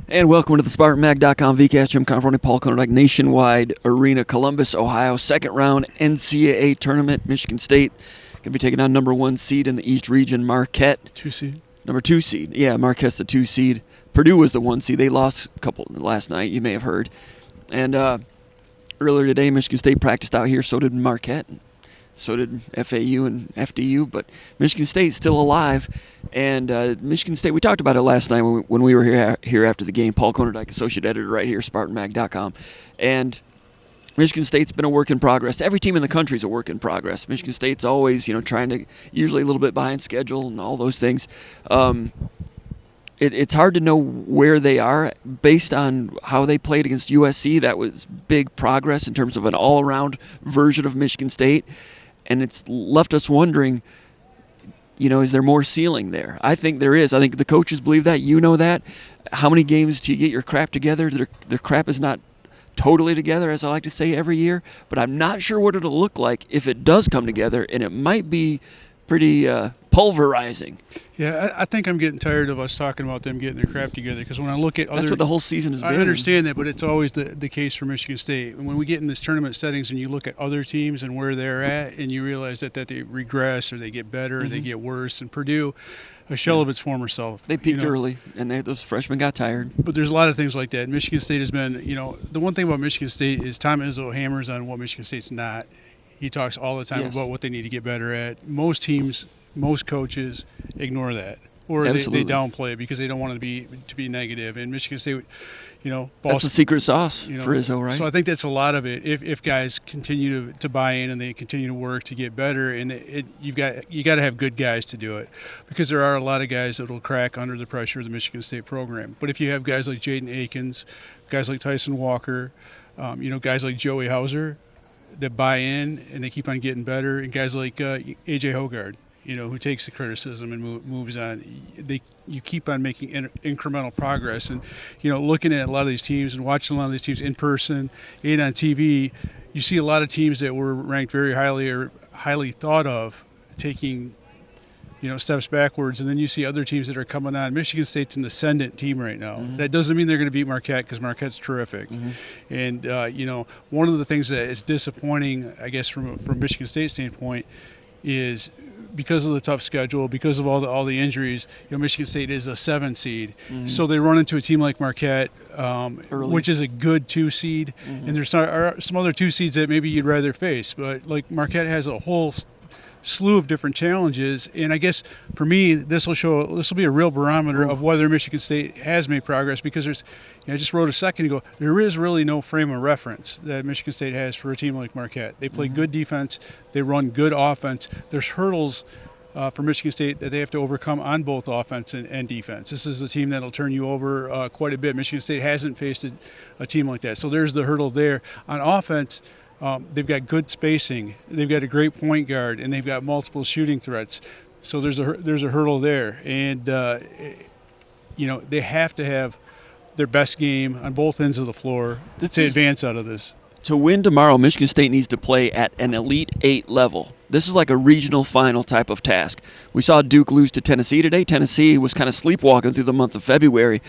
And welcome to the SpartanMag.com VCast. Jim Comparoni, Paul Konyndyk, Nationwide Arena, Columbus, Ohio. Second round NCAA tournament. Michigan State going to be taking on number 1 seed in the East region, Marquette. 2 seed. Number 2 seed. Yeah, Marquette's the 2 seed. Purdue was the 1 seed. They lost a couple last night, you may have heard. And earlier today, Michigan State practiced out here. So did Marquette. So did FAU and FDU, but Michigan State's still alive. And Michigan State, we talked about it last night when we were here after the game. Paul Konyndyk, associate editor right here, SpartanMag.com. And Michigan State's been a work in progress. Every team in the country is a work in progress. Michigan State's always, trying to, usually a little bit behind schedule and all those things. It's hard to know where they are based on how they played against USC. That was big progress in terms of an all-around version of Michigan State. And it's left us wondering, is there more ceiling there? I think there is. I think the coaches believe that. You know that. How many games do you get your crap together? Their crap is not totally together, as I like to say every year. But I'm not sure what it'll look like if it does come together, and it might be pretty pulverizing. Yeah, I think I'm getting tired of us talking about them getting their crap together, because when I look at other... That's what the whole season has been. I understand that, but it's always the case for Michigan State. And when we get in this tournament settings and you look at other teams and where they're at, and you realize that they regress or they get better or they get worse. And Purdue, a shell of its former self. They peaked early, and those freshmen got tired. But there's a lot of things like that. Michigan State has been, the one thing about Michigan State is Tom Izzo hammers on what Michigan State's not. He talks all the time about what they need to get better at. Most teams, most coaches ignore that, or they downplay it because they don't want to be negative. And Michigan State, that's the secret sauce for Izzo, right? So I think that's a lot of it. If guys continue to buy in and they continue to work to get better, and you got to have good guys to do it, because there are a lot of guys that will crack under the pressure of the Michigan State program. But if you have guys like Jaden Akins, guys like Tyson Walker, guys like Joey Hauser that buy in and they keep on getting better, and guys like AJ Hogard, who takes the criticism and moves on. You keep on making incremental progress. And, looking at a lot of these teams and watching a lot of these teams in person and on TV, you see a lot of teams that were ranked very highly or highly thought of taking, steps backwards. And then you see other teams that are coming on. Michigan State's an ascendant team right now. Mm-hmm. That doesn't mean they're going to beat Marquette, because Marquette's terrific. Mm-hmm. And, one of the things that is disappointing, I guess, from Michigan State's standpoint is – because of the tough schedule, because of all the injuries, Michigan State is a 7 seed. Mm-hmm. So they run into a team like Marquette, which is a good 2 seed. Mm-hmm. And there's some other 2 seeds that maybe you'd rather face. But like Marquette has a whole slew of different challenges. And I guess for me, this will be a real barometer of whether Michigan State has made progress, because there's, I just wrote a second ago, there is really no frame of reference that Michigan State has for a team like Marquette. They play good defense. They run good offense. There's hurdles for Michigan State that they have to overcome on both offense and defense. This is a team that will turn you over quite a bit. Michigan State hasn't faced a team like that. So there's the hurdle there. On offense, they've got good spacing. They've got a great point guard, and they've got multiple shooting threats. So there's a hurdle there. And, they have to have their best game on both ends of the floor to advance out of this. To win tomorrow, Michigan State needs to play at an Elite 8 level. This is like a regional final type of task. We saw Duke lose to Tennessee today. Tennessee was kind of sleepwalking through the month of February,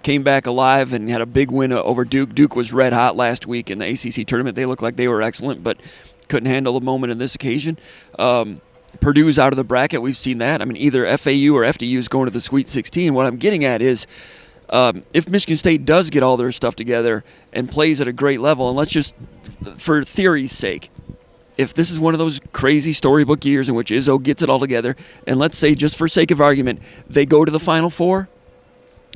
came back alive and had a big win over Duke. Duke was red hot last week in the ACC tournament. They looked like they were excellent, but couldn't handle the moment in this occasion. Purdue's out of the bracket. We've seen that. I mean, either FAU or FDU is going to the Sweet 16. What I'm getting at is, if Michigan State does get all their stuff together and plays at a great level, and let's just, for theory's sake, if this is one of those crazy storybook years in which Izzo gets it all together, and let's say, just for sake of argument, they go to the Final Four,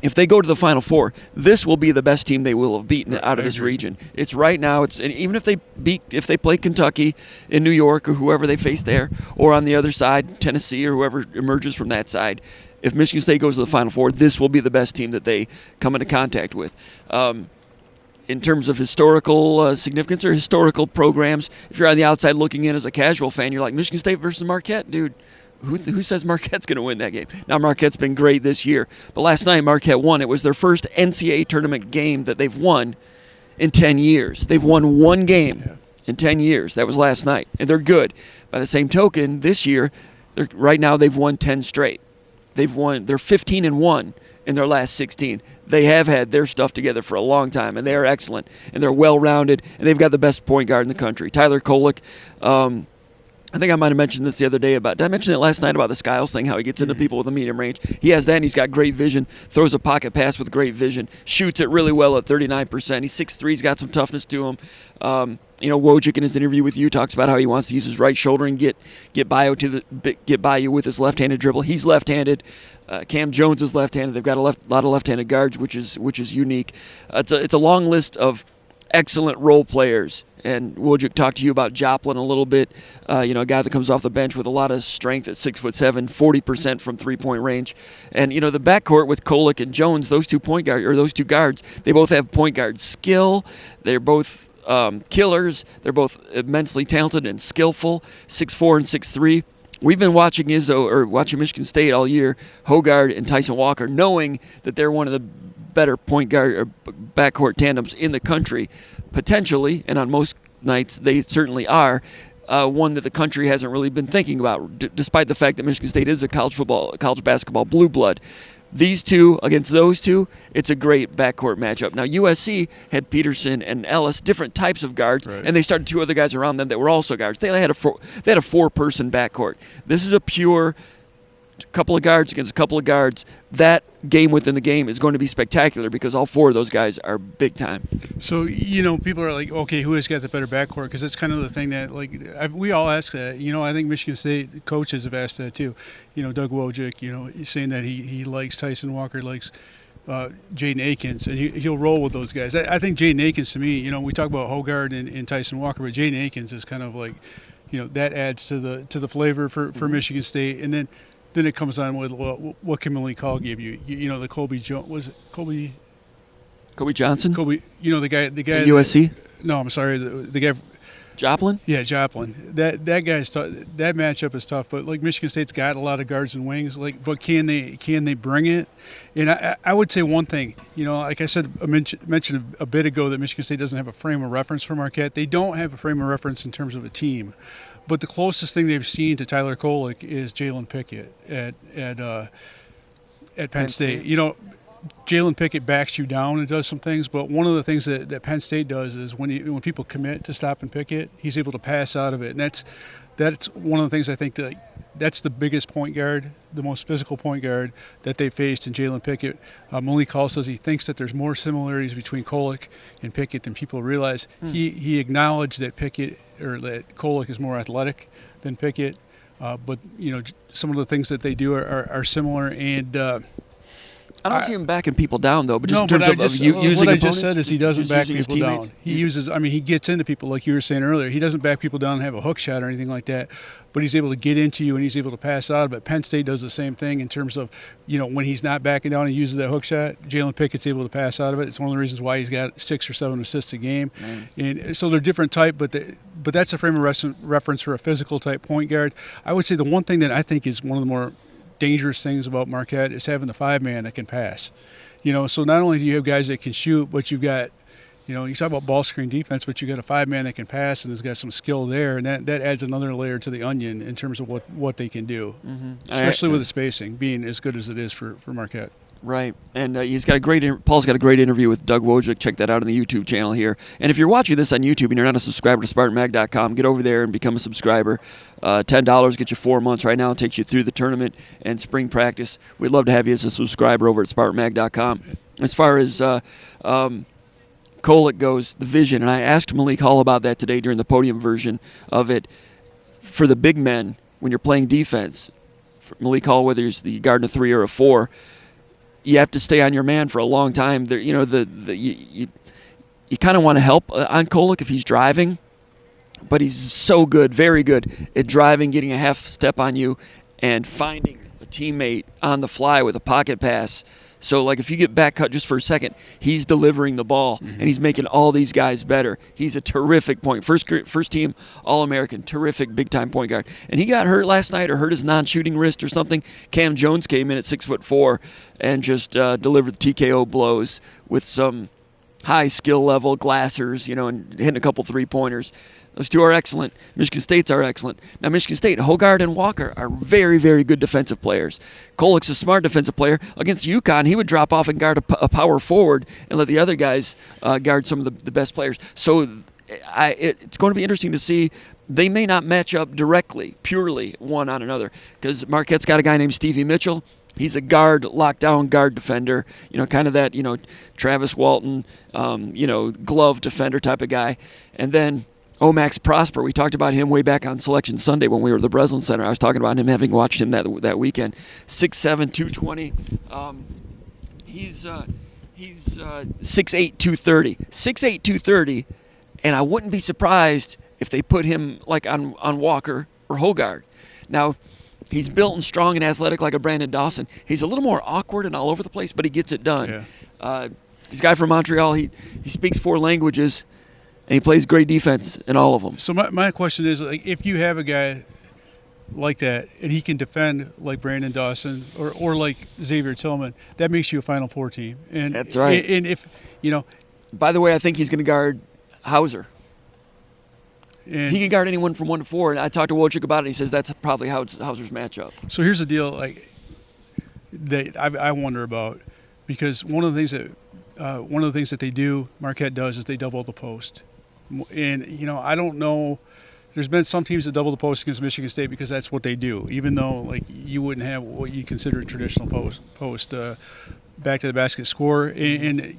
if they go to the Final Four, this will be the best team they will have beaten out of this region. It's right now. And even if they play Kentucky in New York or whoever they face there, or on the other side, Tennessee or whoever emerges from that side, if Michigan State goes to the Final Four, this will be the best team that they come into contact with. In terms of historical significance or historical programs, if you're on the outside looking in as a casual fan, you're like, Michigan State versus Marquette, dude. Who says Marquette's going to win that game? Now, Marquette's been great this year, but last night Marquette won. It was their first NCAA tournament game that they've won in 10 years. They've won one game in 10 years. That was last night, and they're good. By the same token, this year, right now they've won 10 straight. They're 15-1 in their last 16. they have had their stuff together for a long time, and they are excellent, and they're well-rounded, and they've got the best point guard in the country. Tyler Kolek, I think I might have mentioned this the other day did I mention it last night about the Skiles thing, how he gets into people with a medium range? He has that, and he's got great vision, throws a pocket pass with great vision, shoots it really well at 39%. He's 6'3", he's got some toughness to him. Wojcik in his interview with you talks about how he wants to use his right shoulder and get by you with his left-handed dribble. He's left-handed. Cam Jones is left-handed. They've got a lot of left-handed guards, which is unique. It's a long list of excellent role players. And Wojcik talked to you about Joplin a little bit. A guy that comes off the bench with a lot of strength at 6'7", 40% from three-point range. And the backcourt with Kolek and Jones, those two guards, they both have point guard skill. They're both killers. They're both immensely talented and skillful. 6'4" and 6'3". We've been watching watching Michigan State all year, Hogard and Tyson Walker, knowing that they're one of the better point guard or backcourt tandems in the country, potentially, and on most nights they certainly are. One that the country hasn't really been thinking about, despite the fact that Michigan State is a college basketball blue blood. These two against those two, it's a great backcourt matchup. Now USC had Peterson and Ellis, different types of guards, right, and they started two other guys around them that were also guards. They had a four-person backcourt. This is a pure couple of guards against a couple of guards. That game within the game is going to be spectacular because all four of those guys are big time. So, people are like, okay, who has got the better backcourt? Because that's kind of the thing that, we all ask that. I think Michigan State coaches have asked that too. Doug Wojcik, he's saying that he likes Tyson Walker, likes Jaden Akins, and he'll roll with those guys. I think Jaden Akins, to me, we talk about Hogard and Tyson Walker, but Jaden Akins is kind of like, that adds to the flavor for Michigan State. And then it comes on with what can Malik Hall give you? The Kobe Johnson. Kobe, the guy at USC. No, I'm sorry, the guy. Joplin. Yeah, Joplin. That guy's tough. That matchup is tough. But Michigan State's got a lot of guards and wings. But can they bring it? And I would say one thing. Like I said, I mentioned a bit ago that Michigan State doesn't have a frame of reference for Marquette. They don't have a frame of reference in terms of a team. But the closest thing they've seen to Tyler Kolek is Jalen Pickett at Penn State. Jalen Pickett backs you down and does some things, but one of the things that Penn State does is when people commit to stopping Pickett, he's able to pass out of it, and that's one of the things I think that's the biggest point guard, the most physical point guard that they faced in Jalen Pickett. Malik Hall says he thinks that there's more similarities between Kolek and Pickett than people realize. He acknowledged that that Kolek is more athletic than Pickett, but some of the things that they do are similar. And I don't see him backing people down, though, but just in terms of using opponents. What I just said is he doesn't back people down. He uses, he gets into people like you were saying earlier. He doesn't back people down and have a hook shot or anything like that, but he's able to get into you and he's able to pass out of it. Penn State does the same thing in terms of, when he's not backing down and uses that hook shot, Jalen Pickett's able to pass out of it. It's one of the reasons why he's got 6 or 7 assists a game. And so they're different type, but that's a frame of reference for a physical type point guard. I would say the one thing that I think is one of the more dangerous things about Marquette is having the 5-man that can pass. So not only do you have guys that can shoot, but you've got, you talk about ball screen defense, but you got a 5-man that can pass and has got some skill there, and that adds another layer to the onion in terms of what they can do, especially with the spacing being as good as it is for Marquette. Right, and Paul's got a great interview with Doug Wojcik. Check that out on the YouTube channel here. And if you're watching this on YouTube and you're not a subscriber to SpartanMag.com, get over there and become a subscriber. $10 gets you 4 months right now. It takes you through the tournament and spring practice. We'd love to have you as a subscriber over at SpartanMag.com. As far as Kolek goes, the vision, and I asked Malik Hall about that today during the podium version of it. For the big men, when you're playing defense, for Malik Hall, whether he's the guard in a 3 or a 4, you have to stay on your man for a long time. There, you kind of want to help on Kolek if he's driving, but he's so good, very good at driving, getting a half step on you, and finding a teammate on the fly with a pocket pass. So, if you get back cut just for a second, he's delivering the ball, and he's making all these guys better. He's a terrific first team All-American, terrific big-time point guard. And he got hurt last night or hurt his non-shooting wrist or something. Cam Jones came in at 6'4" and just delivered TKO blows with some high skill level, Glassers, and hitting a couple 3-pointers. Those two are excellent. Michigan State's are excellent. Now, Michigan State, Hoggard and Walker are very, very good defensive players. Kolik's a smart defensive player. Against UConn, he would drop off and guard a power forward and let the other guys guard some of the best players. So it's going to be interesting to see. They may not match up directly, purely one on another, because Marquette's got a guy named Stevie Mitchell. He's a guard, lockdown guard defender, kind of that, Travis Walton, glove defender type of guy. And then Omax Prosper, we talked about him way back on Selection Sunday when we were at the Breslin Center. I was talking about him, having watched him that weekend. 6'7", 220. He's 6'8", 230. 6'8", 230, and I wouldn't be surprised if they put him like on Walker or Hoggard. Now, he's built and strong and athletic like a Brandon Dawson. He's a little more awkward and all over the place, but he gets it done. Yeah. He's a guy from Montreal. He speaks 4 languages, and he plays great defense in all of them. So my question is, like, if you have a guy like that and he can defend like Brandon Dawson or like Xavier Tillman, that makes you a Final Four team. And that's right. And if by the way, I think he's going to guard Hauser. And he can guard anyone from 1 to 4, and I talked to Wojcik about it. He says that's probably Hauser's matchup. So here's the deal, like that I wonder about, because one of the things that they do, Marquette does, is they double the post. And I don't know. There's been some teams that double the post against Michigan State because that's what they do, even though like you wouldn't have what you consider a traditional post back to the basket score. And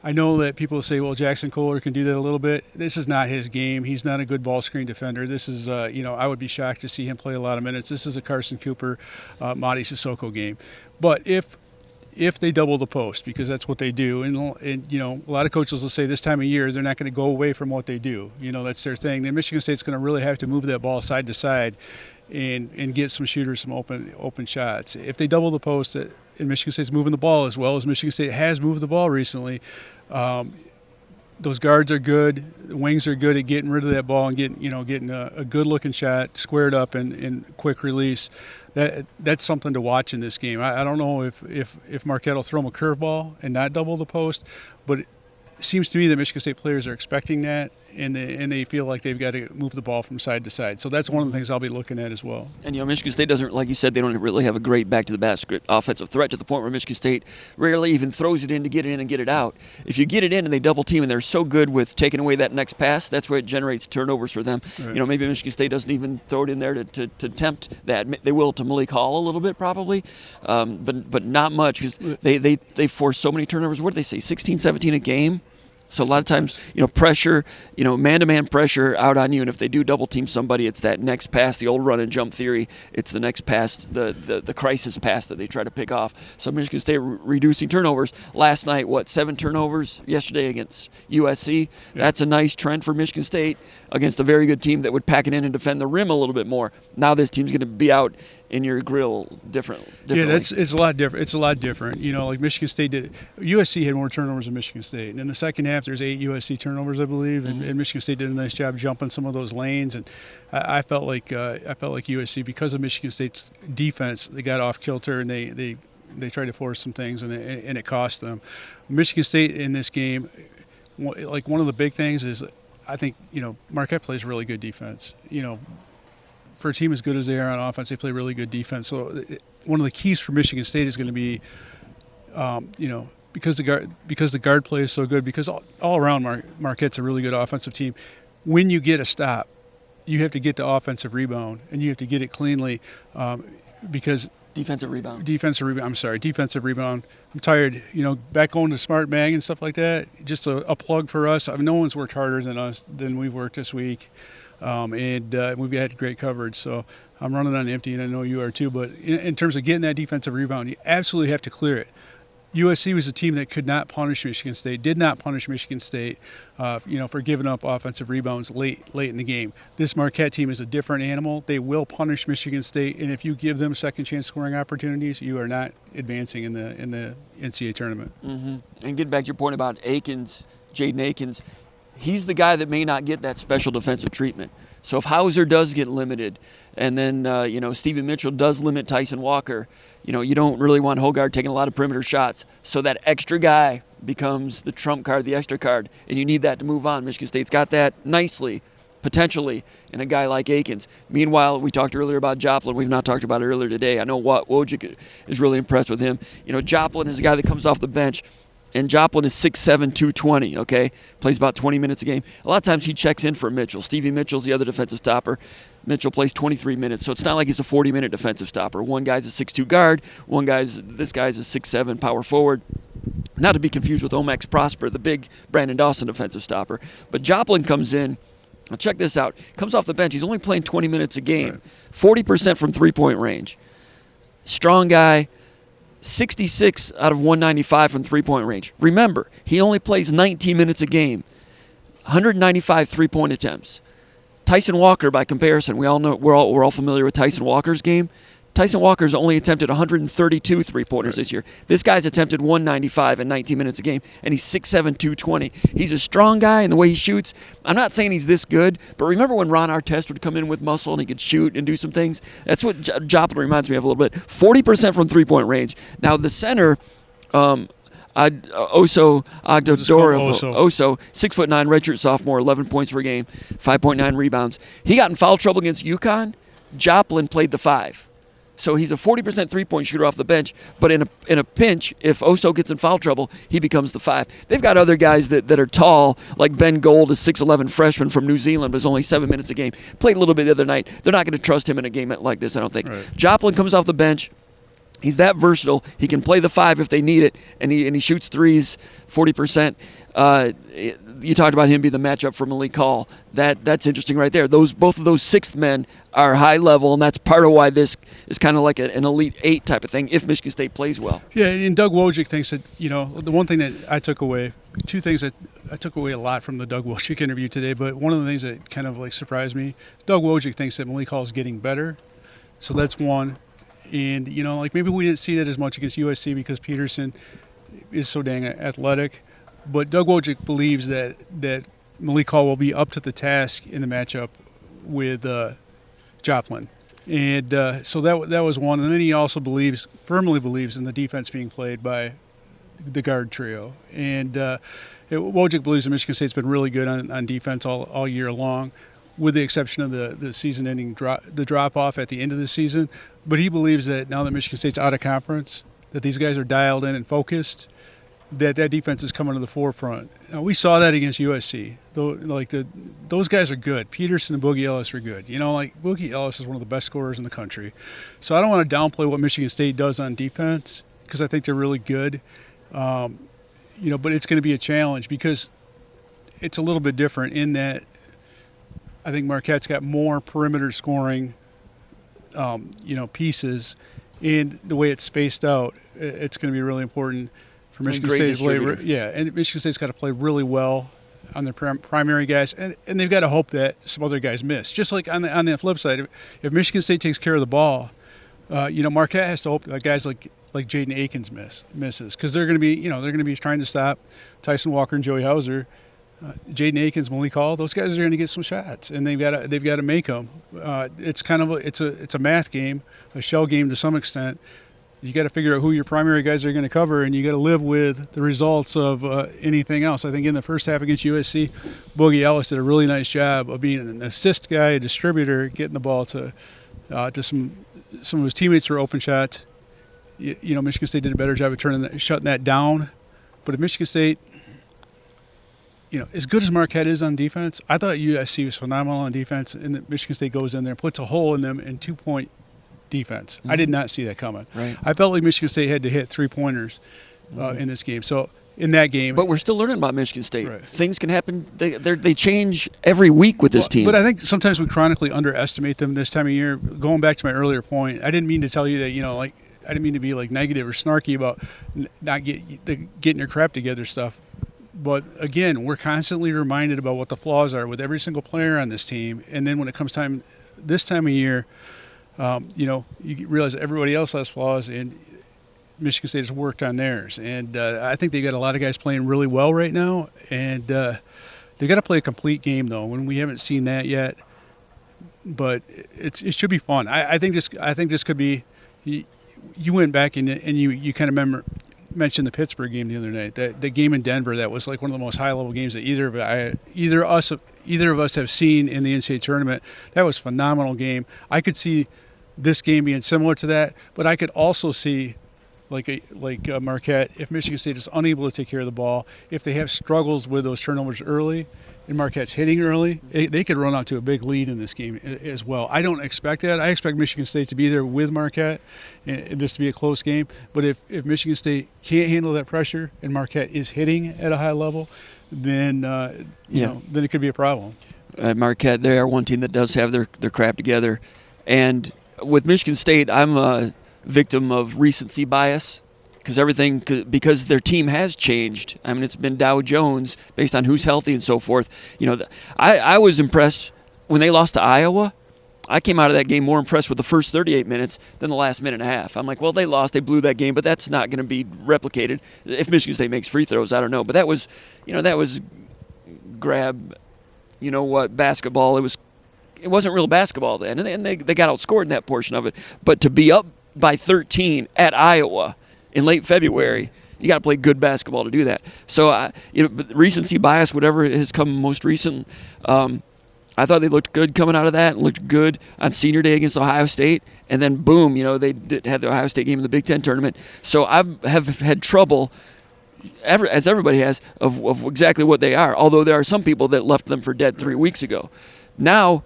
I know that people say, well, Jackson Kohler can do that a little bit. This is not his game. He's not a good ball screen defender. This is, I would be shocked to see him play a lot of minutes. This is a Carson Cooper, Mady Sissoko game. But if they double the post, because that's what they do, and a lot of coaches will say this time of year they're not going to go away from what they do. That's their thing. Then Michigan State's going to really have to move that ball side to side and get some shooters some open shots. If they double the post, and Michigan State's moving the ball as well as Michigan State has moved the ball recently, those guards are good. The wings are good at getting rid of that ball and getting a good-looking shot, squared up and quick release. That's something to watch in this game. I don't know if Marquette will throw them a curveball and not double the post, but it seems to me that Michigan State players are expecting that, and they feel like they've got to move the ball from side to side. So that's one of the things I'll be looking at as well. And Michigan State doesn't, like you said, they don't really have a great back to the basket offensive threat, to the point where Michigan State rarely even throws it in to get it in and get it out. If you get it in and they double team and they're so good with taking away that next pass, that's where it generates turnovers for them. Right. Maybe Michigan State doesn't even throw it in there to tempt that. They will to Malik Hall a little bit probably, but not much, because they force so many turnovers. What did they say, 16, 17 a game? So a lot of times, pressure, man-to-man pressure out on you, and if they do double team somebody, it's that next pass, the old run and jump theory. It's the next pass, the crisis pass that they try to pick off. So Michigan State reducing turnovers. Last night, 7 turnovers yesterday against USC. Yeah. That's a nice trend for Michigan State against a very good team that would pack it in and defend the rim a little bit more. Now this team's going to be out in your grill differently. Yeah, it's a lot different. It's a lot different. Like Michigan State did. USC had more turnovers than Michigan State, and in the second half, there's 8 USC turnovers, I believe, and Michigan State did a nice job jumping some of those lanes. And I felt like USC, because of Michigan State's defense, they got off kilter and they tried to force some things, and it cost them. Michigan State in this game, like one of the big things is, I think Marquette plays really good defense. For a team as good as they are on offense, they play really good defense. So one of the keys for Michigan State is going to be, because the guard play is so good, because all around Marquette's a really good offensive team. When you get a stop, you have to get the offensive rebound, and you have to get it cleanly, because defensive rebound. I'm tired. Back going to SpartanMag and stuff like that. Just a plug for us. No one's worked harder than we've worked this week. And we've had great coverage, so I'm running on empty, and I know you are too. But in terms of getting that defensive rebound, you absolutely have to clear it. USC was a team that could not punish Michigan State, did not punish Michigan State, for giving up offensive rebounds late in the game. This Marquette team is a different animal. They will punish Michigan State, and if you give them second chance scoring opportunities, you are not advancing in the NCAA tournament. Mm-hmm. And getting back to your point about Jaden Akins, he's the guy that may not get that special defensive treatment. So if Hauser does get limited, and then Stevie Mitchell does limit Tyson Walker, you don't really want Hoggard taking a lot of perimeter shots. So that extra guy becomes the trump card, the extra card, and you need that to move on. Michigan State's got that nicely, potentially, in a guy like Akins. Meanwhile, we talked earlier about Joplin. We've not talked about it earlier today. I know Wojcik is really impressed with him. You know, Joplin is a guy that comes off the bench, and Joplin is 6'7", 220, okay? Plays about 20 minutes a game. A lot of times he checks in for Mitchell. Stevie Mitchell's the other defensive stopper. Mitchell plays 23 minutes, so it's not like he's a 40-minute defensive stopper. One guy's a 6'2" guard. This guy's a 6'7" power forward. Not to be confused with Omax Prosper, the big Brandon Dawson defensive stopper. But Joplin comes in. Now check this out. Comes off the bench. He's only playing 20 minutes a game. Right. 40% from three-point range. Strong guy. 66 out of 195 from three-point range. Remember, he only plays 19 minutes a game. 195 three-point attempts. Tyson Walker, by comparison, we're all familiar with Tyson Walker's game. Tyson Walker's only attempted 132 three-pointers this year. This guy's attempted 195 in 19 minutes a game, and he's 6'7", 220. He's a strong guy in the way he shoots. I'm not saying he's this good, but remember when Ron Artest would come in with muscle and he could shoot and do some things? That's what Joplin reminds me of a little bit. 40% from three-point range. Now, the center, Oso Agdodoro, Oso, 6'9", redshirt sophomore, 11 points per game, 5.9 rebounds. He got in foul trouble against UConn. Joplin played the 5. So he's a 40% three-point shooter off the bench, but in a pinch, if Oso gets in foul trouble, he becomes the 5. They've got other guys that are tall, like Ben Gold, a 6'11 freshman from New Zealand, but is only 7 minutes a game. Played a little bit the other night. They're not going to trust him in a game like this, I don't think. Right. Joplin comes off the bench. He's that versatile. He can play the 5 if they need it, and he shoots threes 40%. You talked about him being the matchup for Malik Hall. That's interesting right there. Both of those sixth men are high level, and that's part of why this is kind of like an Elite 8 type of thing if Michigan State plays well. Yeah, and Doug Wojcik thinks that, the one thing that I took away, two things that I took away a lot from the Doug Wojcik interview today, but one of the things that kind of like surprised me, Doug Wojcik thinks that Malik Hall is getting better. So that's one. And, maybe we didn't see that as much against USC because Peterson is so dang athletic. But Doug Wojcik believes that Malik Hall will be up to the task in the matchup with Joplin. And so that was one. And then he also firmly believes in the defense being played by the guard trio. And Wojcik believes that Michigan State's been really good on defense all year long, with the exception of the season-ending drop-off at the end of the season. But he believes that now that Michigan State's out of conference, that these guys are dialed in and focused, that defense is coming to the forefront. Now, we saw that against USC. Those guys are good. Peterson and Boogie Ellis are good. Boogie Ellis is one of the best scorers in the country. So I don't want to downplay what Michigan State does on defense because I think they're really good. But it's going to be a challenge because it's a little bit different in that I think Marquette's got more perimeter scoring, pieces, and the way it's spaced out, it's going to be really important for Michigan State to play. And Michigan State's got to play really well on their primary guys, and they've got to hope that some other guys miss. Just like on the flip side, if Michigan State takes care of the ball, Marquette has to hope that guys like Jaden Akins misses because they're going to be trying to stop Tyson Walker and Joey Hauser. Jaden Akins, Malik Hall, those guys are going to get some shots, and they've got to make them. It's kind of it's a math game, a shell game to some extent. You got to figure out who your primary guys are going to cover, and you got to live with the results of anything else. I think in the first half against USC, Boogie Ellis did a really nice job of being an assist guy, a distributor, getting the ball to some of his teammates for open shots. Michigan State did a better job of shutting that down. But if Michigan State, as good as Marquette is on defense, I thought USC was phenomenal on defense, and that Michigan State goes in there and puts a hole in them in 2-point defense. Mm-hmm. I did not see that coming. Right. I felt like Michigan State had to hit 3-pointers in this game. So in that game, but we're still learning about Michigan State. Right. Things can happen. They change every week with this team. But I think sometimes we chronically underestimate them this time of year. Going back to my earlier point, I didn't mean to tell you that I didn't mean to be negative or snarky about not getting your crap together stuff. But, again, we're constantly reminded about what the flaws are with every single player on this team. And then when it comes this time of year, you realize that everybody else has flaws, and Michigan State has worked on theirs. And I think they've got a lot of guys playing really well right now. And they've got to play a complete game, though, when we haven't seen that yet. But it should be fun. I think this could be – you went back and you kind of remember – mentioned the Pittsburgh game the other night. The game in Denver, that was like one of the most high-level games that either of us have seen in the NCAA tournament. That was a phenomenal game. I could see this game being similar to that, but I could also see like Marquette, if Michigan State is unable to take care of the ball, if they have struggles with those turnovers early, and Marquette's hitting early, they could run out to a big lead in this game as well. I don't expect that. I expect Michigan State to be there with Marquette and this to be a close game. But if Michigan State can't handle that pressure and Marquette is hitting at a high level, then then it could be a problem. Marquette, they are one team that does have their crap together. And with Michigan State, I'm a victim of recency bias. Because their team has changed. I mean, it's been Dow Jones based on who's healthy and so forth. I was impressed when they lost to Iowa. I came out of that game more impressed with the first 38 minutes than the last minute and a half. I'm like, well, they lost, they blew that game, but that's not going to be replicated if Michigan State makes free throws. I don't know, but that was grab, basketball. It wasn't real basketball then, and they got outscored in that portion of it. But to be up by 13 at Iowa in late February, you got to play good basketball to do that. So, recency bias, whatever has come most recent, I thought they looked good coming out of that and looked good on senior day against Ohio State. And then, boom, they had the Ohio State game in the Big Ten tournament. So I have had trouble, as everybody has, of exactly what they are, although there are some people that left them for dead 3 weeks ago. Now,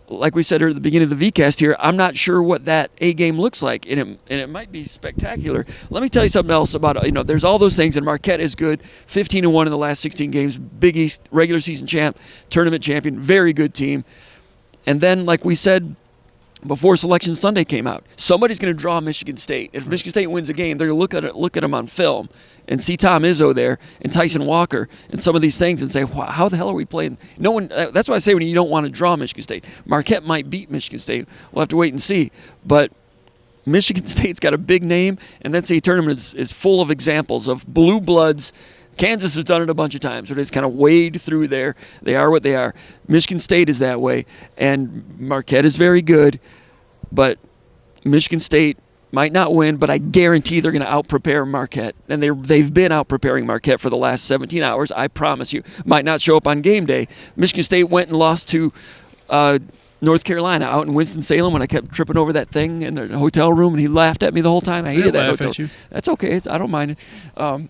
like we said at the beginning of the VCast here, I'm not sure what that A game looks like, and it might be spectacular. Let me tell you something else about, there's all those things, and Marquette is good, 15-1 in the last 16 games, Big East regular season champ, tournament champion, very good team. And then, like we said before Selection Sunday came out, somebody's going to draw Michigan State. If Michigan State wins a game, they're going to look at them on film and see Tom Izzo there and Tyson Walker and some of these things and say, wow, how the hell are we playing? No one. That's why I say when you don't want to draw Michigan State. Marquette might beat Michigan State. We'll have to wait and see. But Michigan State's got a big name, and that NCAA tournament is full of examples of blue bloods. Kansas has done it a bunch of times where they just kind of wade through there. They are what they are. Michigan State is that way, and Marquette is very good, but Michigan State might not win, but I guarantee they're going to out-prepare Marquette. And they've been out-preparing Marquette for the last 17 hours, I promise you. Might not show up on game day. Michigan State went and lost to North Carolina out in Winston-Salem when I kept tripping over that thing in the hotel room, and he laughed at me the whole time. I hated that hotel. At you. That's okay. I don't mind it.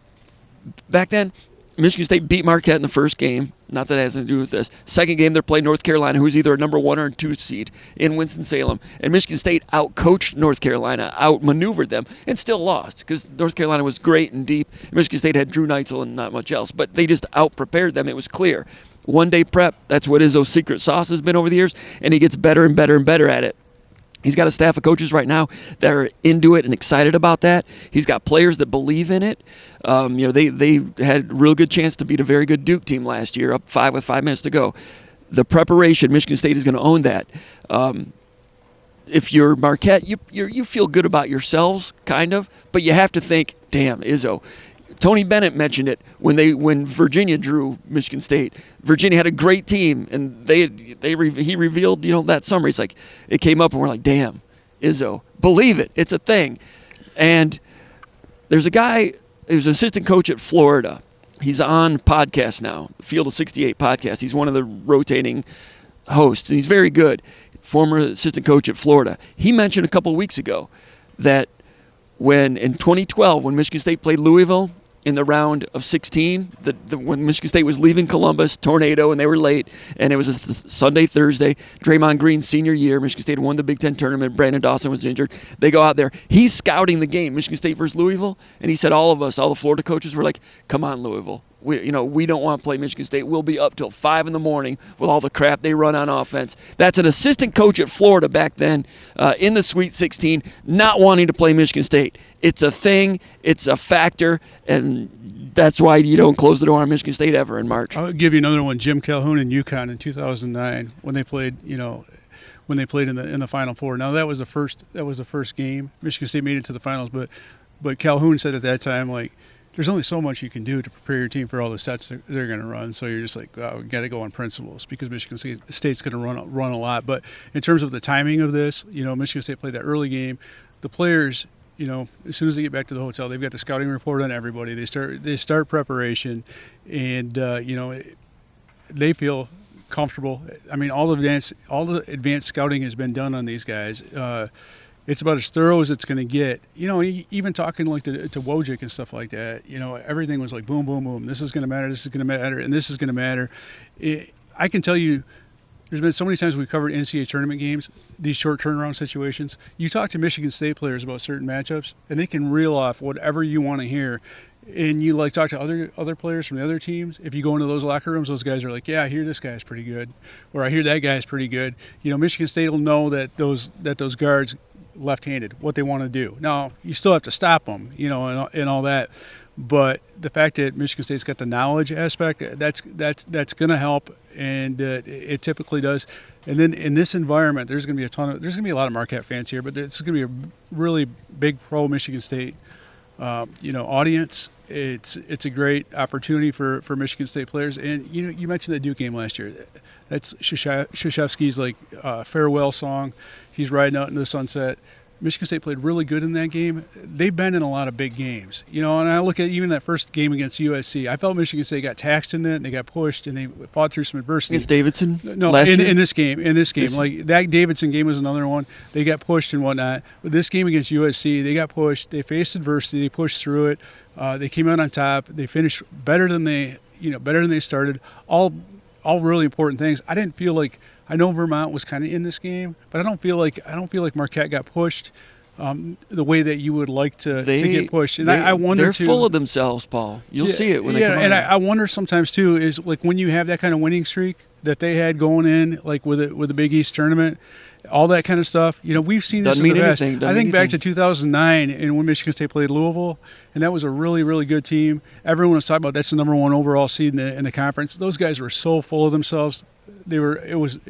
Back then, Michigan State beat Marquette in the first game. Not that it has anything to do with this. Second game, they're playing North Carolina, who's either a number 1 or 2 seed in Winston-Salem. And Michigan State out-coached North Carolina, out-maneuvered them, and still lost because North Carolina was great and deep. Michigan State had Drew Neitzel and not much else. But they just out-prepared them. It was clear. One-day prep, that's what Izzo's secret sauce has been over the years, and he gets better and better and better at it. He's got a staff of coaches right now that are into it and excited about that. He's got players that believe in it. They had a real good chance to beat a very good Duke team last year, up 5 with 5 minutes to go. The preparation, Michigan State is going to own that. If you're Marquette, you feel good about yourselves, kind of, but you have to think, damn, Izzo. Tony Bennett mentioned it when Virginia drew Michigan State. Virginia had a great team, and he revealed that summer. He's like, it came up, and we're like, damn, Izzo, believe it, it's a thing. And there's a guy who's an assistant coach at Florida. He's on podcast now, Field of 68 podcast. He's one of the rotating hosts, and he's very good. Former assistant coach at Florida. He mentioned a couple of weeks ago that in 2012, when Michigan State played Louisville in the round of 16, when Michigan State was leaving Columbus, tornado, and they were late, and it was a Sunday, Thursday, Draymond Green's senior year, Michigan State won the Big Ten tournament, Brandon Dawson was injured, they go out there, he's scouting the game, Michigan State versus Louisville, and he said all the Florida coaches were like, come on, Louisville. We don't want to play Michigan State. We'll be up till 5 a.m. with all the crap they run on offense. That's an assistant coach at Florida back then in the Sweet 16, not wanting to play Michigan State. It's a thing. It's a factor, and that's why you don't close the door on Michigan State ever in March. I'll give you another one. Jim Calhoun and UConn in 2009 when they played. When they played in the Final Four. Now that was the first game. Michigan State made it to the finals, but Calhoun said at that time, like, there's only so much you can do to prepare your team for all the sets they're going to run. So you're just like, oh, we got to go on principles because Michigan State's going to run a lot. But in terms of the timing of this, Michigan State played that early game. The players as soon as they get back to the hotel, they've got the scouting report on everybody. They start preparation, and they feel comfortable. I mean, all the advanced scouting has been done on these guys. It's about as thorough as it's going to get. Even talking like to Wojcik and stuff like that, everything was like boom, boom, boom. This is going to matter. This is going to matter, and this is going to matter. I can tell you, there's been so many times we've covered NCAA tournament games, these short turnaround situations. You talk to Michigan State players about certain matchups, and they can reel off whatever you want to hear. And you talk to other players from the other teams. If you go into those locker rooms, those guys are like, yeah, I hear this guy's pretty good, or I hear that guy's pretty good. Michigan State will know that those guards left-handed, what they want to do. Now, you still have to stop them, and all that. But the fact that Michigan State's got the knowledge aspect, that's going to help, and it typically does. And then in this environment, there's going to be a lot of Marquette fans here, but it's going to be a really big pro Michigan State, audience. It's a great opportunity for Michigan State players. And you mentioned the Duke game last year. That's Krzyzewski's farewell song. He's riding out into the sunset. Michigan State played really good in that game. They've been in a lot of big games, and I look at even that first game against USC. I felt Michigan State got taxed in that, and they got pushed, and they fought through some adversity. Against Davidson? No, last year? in this game, like that Davidson game was another one. They got pushed and whatnot. But this game against USC, they got pushed. They faced adversity. They pushed through it. They came out on top. They finished better than they started. All really important things. I didn't feel like. I know Vermont was kind of in this game, but I don't feel like Marquette got pushed the way that you would like to get pushed. And I wonder they're full of themselves, Paul. You'll see it when they come out. And I wonder sometimes too is like when you have that kind of winning streak that they had going in, like with the Big East tournament, all that kind of stuff. We've seen this in the past. I think back to 2009 and when Michigan State played Louisville, and that was a really, really good team. Everyone was talking about that's the number one overall seed in the conference. Those guys were so full of themselves. It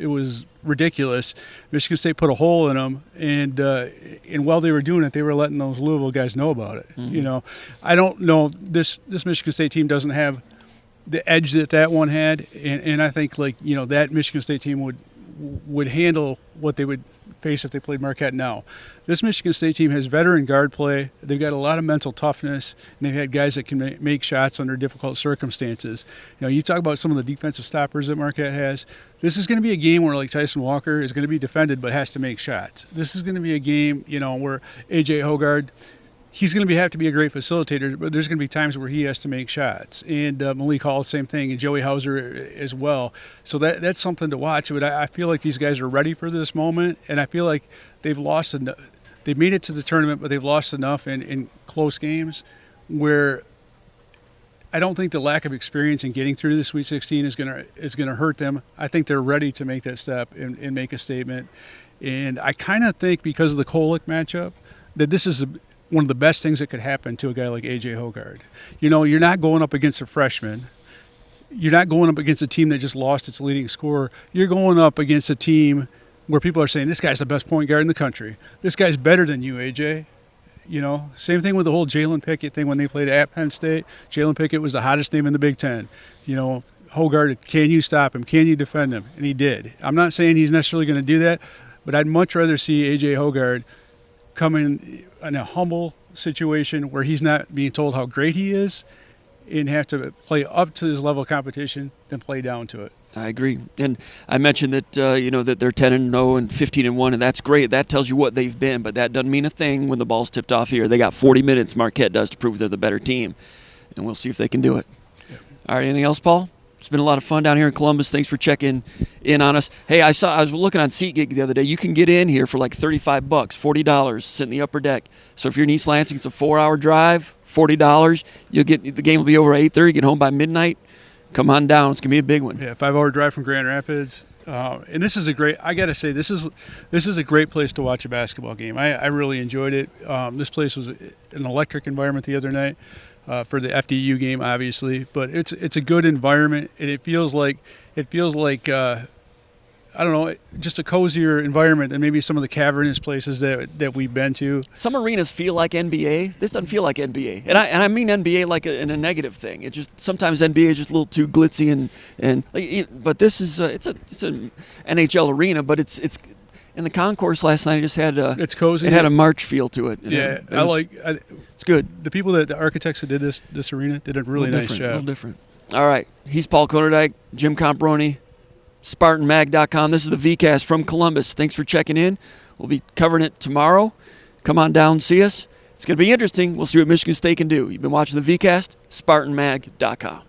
was ridiculous. Michigan State put a hole in them, and while they were doing it, they were letting those Louisville guys know about it. Mm-hmm. I don't know. This Michigan State team doesn't have the edge that one had, and I think that Michigan State team would handle what they would face if they played Marquette now. This Michigan State team has veteran guard play. They've got a lot of mental toughness, and they've had guys that can make shots under difficult circumstances. You talk about some of the defensive stoppers that Marquette has. This is going to be a game where Tyson Walker is going to be defended but has to make shots. This is going to be a game, where A.J. Hoggard, he's going to have to be a great facilitator, but there's going to be times where he has to make shots. And Malik Hall, same thing, and Joey Hauser as well. So that's something to watch. But I feel like these guys are ready for this moment, and I feel like they've lost enough. They've made it to the tournament, but they've lost enough in close games where I don't think the lack of experience in getting through the Sweet 16 is going to hurt them. I think they're ready to make that step and make a statement. And I kind of think because of the Kolek matchup that this is one of the best things that could happen to a guy like A.J. Hoggard. You're not going up against a freshman. You're not going up against a team that just lost its leading scorer. You're going up against a team where people are saying, this guy's the best point guard in the country. This guy's better than you, A.J. Same thing with the whole Jalen Pickett thing when they played at Penn State. Jalen Pickett was the hottest name in the Big Ten. Hoggard, can you stop him? Can you defend him? And he did. I'm not saying he's necessarily going to do that, but I'd much rather see A.J. Hoggard come in a humble situation where he's not being told how great he is and have to play up to his level of competition than play down to it. I agree. And I mentioned that that they're 10-0 and 15-1, and that's great. That tells you what they've been, but that doesn't mean a thing when the ball's tipped off here. They got 40 minutes, Marquette does, to prove they're the better team, and we'll see if they can do it. Yeah. All right, anything else, Paul? It's been a lot of fun down here in Columbus. Thanks for checking in on us. Hey, I was looking on SeatGeek the other day. You can get in here for like $35, $40, sit in the upper deck. So if you're in East Lansing, it's a 4-hour drive, $40. The game will be over at 8:30. Get home by midnight. Come on down. It's gonna be a big one. Yeah, 5-hour drive from Grand Rapids. And this is a great. I gotta say, this is a great place to watch a basketball game. I really enjoyed it. This place was an electric environment the other night. For the FDU game, obviously, but it's a good environment, and it feels like I don't know, just a cozier environment than maybe some of the cavernous places that we've been to. Some arenas feel like NBA. This doesn't feel like NBA, and I mean NBA like in a negative thing. It just sometimes NBA is just a little too glitzy but this is it's an NHL arena, but it's And the concourse last night just had it's cozy. It had a march feel to it. Yeah, it's good. The architects that did this arena did a really nice job. A little different. All right. He's Paul Konyndyk, Jim Comparoni, SpartanMag.com. This is the VCast from Columbus. Thanks for checking in. We'll be covering it tomorrow. Come on down, see us. It's going to be interesting. We'll see what Michigan State can do. You've been watching the VCast, SpartanMag.com.